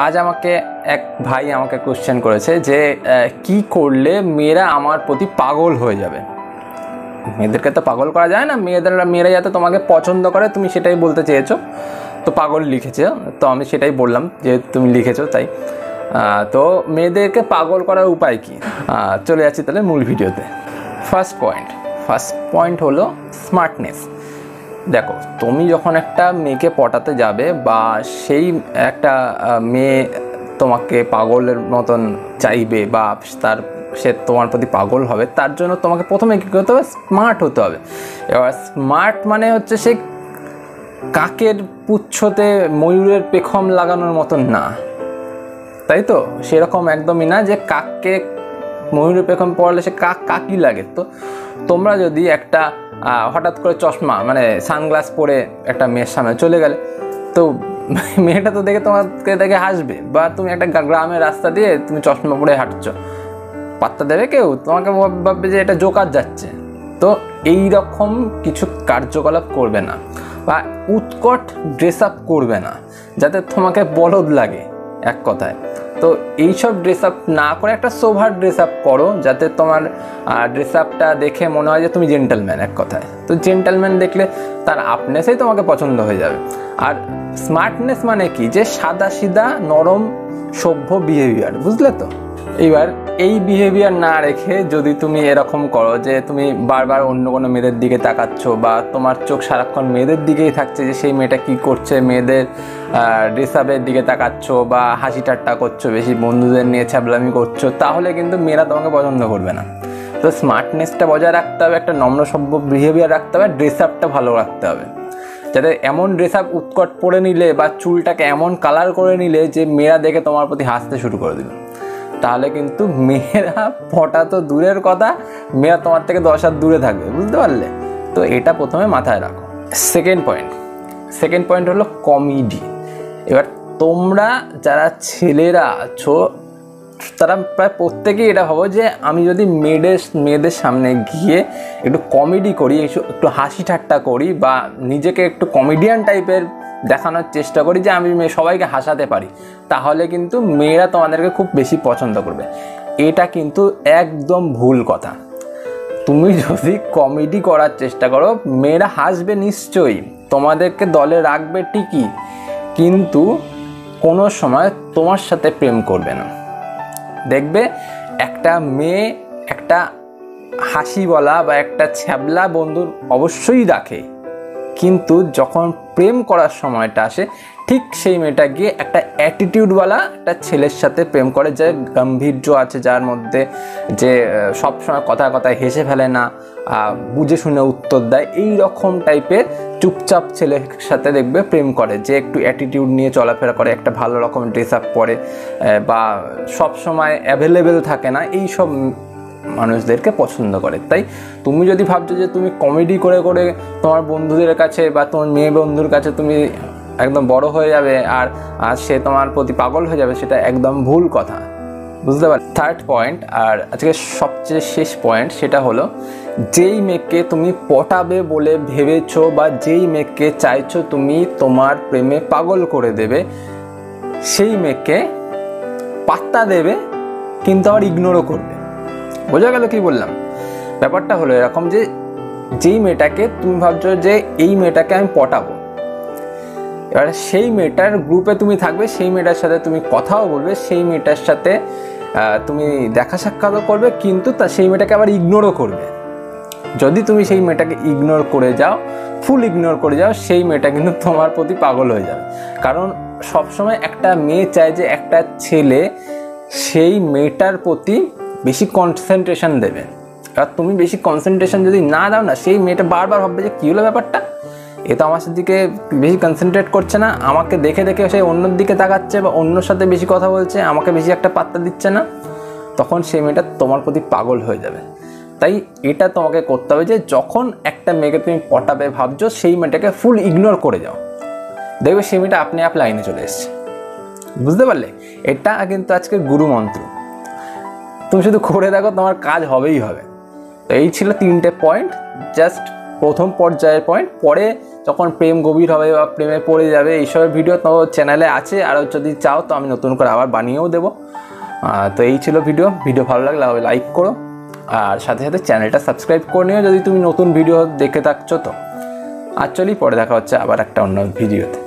আজ আমাকে এক ভাই আমাকে কোশ্চেন করেছে যে কি করলে মেয়েরা আমার প্রতি পাগল হয়ে যাবে। মেয়েদেরকে তো পাগল করা যায় না, মেয়েরা যাতে তোমাকে পছন্দ করে তুমি সেটাই বলতে চেয়েছো, তো পাগল লিখেছে, তো আমি সেটাই বললাম যে তুমি লিখেছো তাই। তো মেয়েদেরকে পাগল করার উপায় কি, চলে যাচ্ছি তাহলে মূল ভিডিওতে। ফার্স্ট পয়েন্ট হলো স্মার্টনেস। দেখো, তুমি যখন একটা মেয়েকে পটাতে যাবে বা সেই একটা মেয়ে তোমাকে পাগলের মতন চাইবে বা সে তোমার প্রতি পাগল হবে, তার জন্য তোমাকে প্রথমে কী করতে হবে, স্মার্ট হতে হবে। এবার স্মার্ট মানে হচ্ছে সে কাকের পুচ্ছতে ময়ূরের পেখম লাগানোর মতন না, তাই তো? সেরকম একদমই না যে কাককে ময়ূরের পেখম পড়ালে সে কাকই লাগে। তো তোমরা যদি একটা হঠাৎ করে চশমা মানে সানগ্লাস পরে একটা মেয়ের সামনে চলে গেলে, তো মেয়েটা তো তোমাকে দেখে হাসবে। বা তুমি একটা গ্রামের রাস্তা দিয়ে তুমি চশমা পরে হাঁটছো, পাত্তা দেবে কেউ? তোমাকে ভাববে যে এটা জোকার যাচ্ছে। তো এই রকম কিছু কার্যকলাপ করবে না বা উৎকট ড্রেস আপ করবে না যাতে তোমাকে বলদ লাগে, এক কথায়। তো এইসব ড্রেস আপ না করে একটা সোভার ড্রেস আপ করো, যাতে তোমার ড্রেস আপটা দেখে মনে হয় যে তুমি জেন্টলম্যান, এক কথায়। তো জেন্টলম্যান দেখলে তার আপনেসেই তোমাকে পছন্দ হয়ে যাবে। আর স্মার্টনেস মানে কি, যে সাদা সিধা নরম সভ্য বিহেভিয়ার, বুঝলে তো? এবার এই বিহেভিয়ার না রেখে যদি তুমি এরকম করো যে তুমি বারবার অন্য কোনো মেয়েদের দিকে তাকাচ্ছ বা তোমার চোখ সারাক্ষণ মেয়েদের দিকেই থাকছে যে সেই মেয়েটা কি করছে, মেয়েদের ড্রেস আপের দিকে তাকাচ্ছ বা হাসি ঠাট্টা করছো, বেশি বন্ধুদের নিয়ে ছ্যাবলামি করছো, তাহলে কিন্তু মেয়েরা তোমাকে পছন্দ করবে না। তো স্মার্টনেসটা বজায় রাখতে হবে, একটা নম্র সভ্য বিহেভিয়ার রাখতে হবে, ড্রেস আপটা ভালো রাখতে হবে, যাতে এমন ড্রেস আপ উৎকট পরে নিলে বা চুলটাকে এমন কালার করে নিলে যে মেয়েরা দেখে তোমার প্রতি হাসতে শুরু করে দিল। তাহলে কিন্তু মেয়েরা পটা তো দূরের কথা, মেয়েরা তোমার থেকে 10 হাত দূরে থাকবে, বুঝতে পারলে? তো এটা প্রথমে মাথায় রাখো। সেকেন্ড পয়েন্ট হলো কমেডি। এবার তোমরা যারা ছেলেরা আছো তারা প্রায় প্রত্যেকেই এটা ভাবো যে আমি যদি মেয়েদের সামনে গিয়ে একটু কমেডি করি, একটু হাসি ঠাট্টা করি বা নিজেকে একটু কমেডিয়ান টাইপের দেখানোর চেষ্টা করি যে আমি সবাইকে হাসাতে পারি, তাহলে কিন্তু মেয়েরা তোমাদেরকে খুব বেশি পছন্দ করবে। এটা কিন্তু একদম ভুল কথা। তুমি যদি কমেডি করার চেষ্টা করো, মেয়েরা হাসবে নিশ্চয়ই, তোমাদেরকে দলে রাখবে ঠিকই, কিন্তু কোনো সময় তোমার সাথে প্রেম করবে না। দেখবে একটা মেয়ে একটা হাসি বলা বা একটা ছ্যাবলা বন্ধুর অবশ্যই রাখে, কিন্তু যখন প্রেম করার সময়টা আসে ঠিক সেই মেয়েটা গিয়ে একটা অ্যাটিটিউডওয়ালা একটা ছেলের সাথে প্রেম করে, যে গাম্ভীর্য আছে, যার মধ্যে যে সবসময় কথায় হেসে ফেলে না, বুঝে শুনে উত্তর দেয়, এই রকম টাইপের চুপচাপ ছেলের সাথে দেখবে প্রেম করে, যে একটু অ্যাটিটিউড নিয়ে চলাফেরা করে, একটা ভালো রকম ড্রেস আপ পরে বা সবসময় অ্যাভেলেবেল থাকে না, এই সব মানুষদেরকে পছন্দ করে। তাই তুমি যদি ভাবছো যে তুমি কমেডি করে করে তোমার বন্ধুদের কাছে বা তোমার মেয়ে বন্ধুর কাছে তুমি একদম বড় হয়ে যাবে আর সে তোমার প্রতি পাগল হয়ে যাবে, সেটা একদম ভুল কথা, বুঝতে পারলে? থার্ড পয়েন্ট, আর আজকে সবচেয়ে শেষ পয়েন্ট, সেটা হলো যেই মেয়েকে তুমি পটাবে বলে ভেবেছো বা যেই মেয়েকে চাইছো তুমি তোমার প্রেমে পাগল করে দেবে, সেই মেয়েকে পাত্তা দেবে কিন্তু আবার ইগনোরও করবে। বোঝা গেল কি বললাম? ব্যাপারটা হলো এরকম যে যেই মেয়েটাকে তুমি ভাবছো যে এই মেয়েটাকে আমি পটাবো, এবার সেই মেয়েটার গ্রুপে তুমি থাকবে, সেই মেয়েটার সাথে তুমি কথাও বলবে, সেই মেয়েটার সাথে তুমি দেখা সাক্ষাৎও করবে, কিন্তু সেই মেয়েটাকে আবার ইগনোরও করবে। যদি তুমি সেই মেয়েটাকে ইগনোর করে যাও, ফুল ইগনোর করে যাও, সেই মেয়েটা কিন্তু তোমার প্রতি পাগল হয়ে যাবে। কারণ সবসময় একটা মেয়ে চায় যে একটা ছেলে সেই মেয়েটার প্রতি বেশি কনসেন্ট্রেশন দেবে। আর তুমি বেশি কনসেন্ট্রেশন যদি না দাও না, সেই মেয়েটা বারবার ভাববে যে কী হলো ব্যাপারটা, এ তো আমার দিকে বেশি কনসেন্ট্রেট করছে না, আমাকে দেখে সে অন্যর দিকে তাকাচ্ছে বা অন্যর সাথে বেশি কথা বলছে, আমাকে বেশি একটা পাত্তা দিচ্ছে না, তখন সেই মেয়েটা তোমার প্রতি পাগল হয়ে যাবে। তাই এটা তোমাকে করতে হবে যে যখন একটা মেয়েকে তুমি পটাবে ভাবছো, সেই মেয়েটাকে ফুল ইগনোর করে যাও, দেখবে সেই মেয়েটা আপনি আপ লাইনে চলে এসছে, বুঝতে পারলে? এটা কিন্তু আজকে গুরু মন্ত্র, তুমি শুধু করে দেখো, তোমার কাজ হবেই হবে। তো এই ছিল 3টে পয়েন্ট, জাস্ট প্রথম পর্যায়ের পয়েন্ট। পরে যখন প্রেম গভীর হবে বা প্রেমে পড়ে যাবে, এইসবের ভিডিও তো চ্যানেলে আছে, আর যদি চাও তো আমি নতুন করে আবার বানিয়েও দেবো। তো এই ছিল ভিডিও ভালো লাগলে লাইক করো, আর সাথে সাথে চ্যানেলটা সাবস্ক্রাইব করে নিও যদি তুমি নতুন ভিডিও দেখে থাকছো। তো আর চলি, পরে দেখা হচ্ছে আবার একটা অন্য ভিডিওতে।